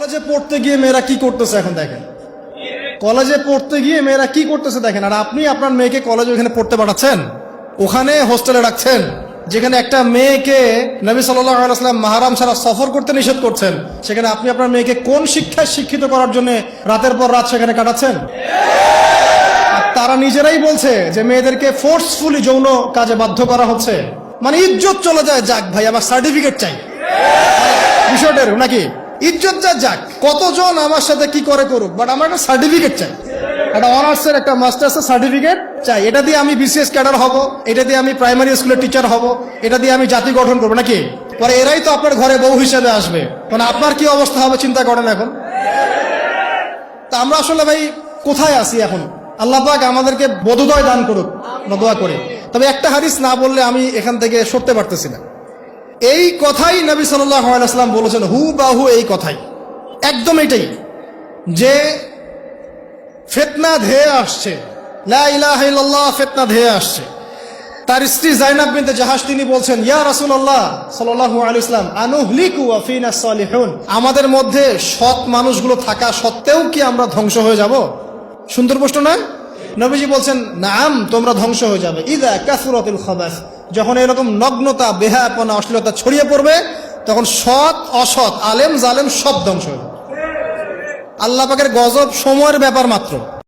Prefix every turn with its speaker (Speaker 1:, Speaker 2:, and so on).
Speaker 1: কলেজে পড়তে গিয়ে মেয়েরা কি করতেছে এখন দেখেন, কলেজে পড়তে গিয়ে মেয়েরা কি করতেছে দেখেন। আর আপনি আপনার মেয়েকে কলেজে ওখানে পড়তে পাঠাচ্ছেন, ওখানে হোস্টেলে রাখছেন, যেখানে একটা মেয়েকে নবী সাল্লাল্লাহু আলাইহি ওয়াসাল্লাম মাহরাম ছাড়া সফর করতে নিষেধ করছেন, সেখানে আপনি আপনার মেয়েকে কোন শিক্ষায় শিক্ষিত করার জন্য রাতের পর রাত সেখানে কাটাচ্ছেন? আর তারা নিজেরাই বলছে যে মেয়েদেরকে ফোর্সফুলি যৌন কাজে বাধ্য করা হচ্ছে, মানে ইজ্জত চলে যায়। যাক ভাই, আমার সার্টিফিকেট চাই, বিষয়টা নাকি ইজ্জত যা যাক, কতজন আমার সাথে কি করে করুক, বাট আমার একটা সার্টিফিকেট চাই, একটা অনার্সের একটা মাস্টার্সের সার্টিফিকেট চাই। এটা দিয়ে আমি বিসিএস ক্যাডার হব, এটা দিয়ে আমি প্রাইমারি স্কুলের টিচার হব, এটা দিয়ে আমি জাতি গঠন করবো নাকি? পরে এরাই তো আপনার ঘরে বউ হিসেবে আসবে, মানে আপনার কি অবস্থা হবে চিন্তা করেন এখন। তা আমরা আসলে ভাই কোথায় আছি এখন? আল্লাহ পাক আমাদেরকে বোধোদয় দান করুক, দোয়া করে। তবে একটা হাদিস না বললে আমি এখান থেকে সরতে পারতেছি না। এই কথাই নবী সাল্লাল্লাহু আলাইহি ওয়াসাল্লাম বলেছেন, হুবাহু এই কথাই, একদম এটাই, যে ফিতনা ধেয়ে আসছে, লা ইলাহা ইল্লাল্লাহ, ফিতনা ধেয়ে আসছে। তার স্ত্রী যায়েনাব বিনতে জাহাশ তিনি বলছেন, ইয়া রাসূলুল্লাহ সাল্লাল্লাহু আলাইহি ওয়াসাল্লাম, আনুহলিকু ওয়া ফিনা সালিহুন, আমাদের মধ্যে সৎ মানুষগুলো থাকা সত্ত্বেও কি আমরা ধ্বংস হয়ে যাব? সুন্দর প্রশ্ন না? নবীজি বলছেন, নাম, তোমরা ধ্বংস হয়ে যাবে। ইদা কাসুরাতুল খাবাস, যখন এরকম নগ্নতা, বেহায়াপনা, অশ্লীলতা ছড়িয়ে পড়বে, তখন সৎ অসৎ, আলেম জালেম সব ধ্বংস হয়ে যাবে। আল্লাহ পাকের গজব সময়ের ব্যাপার মাত্র।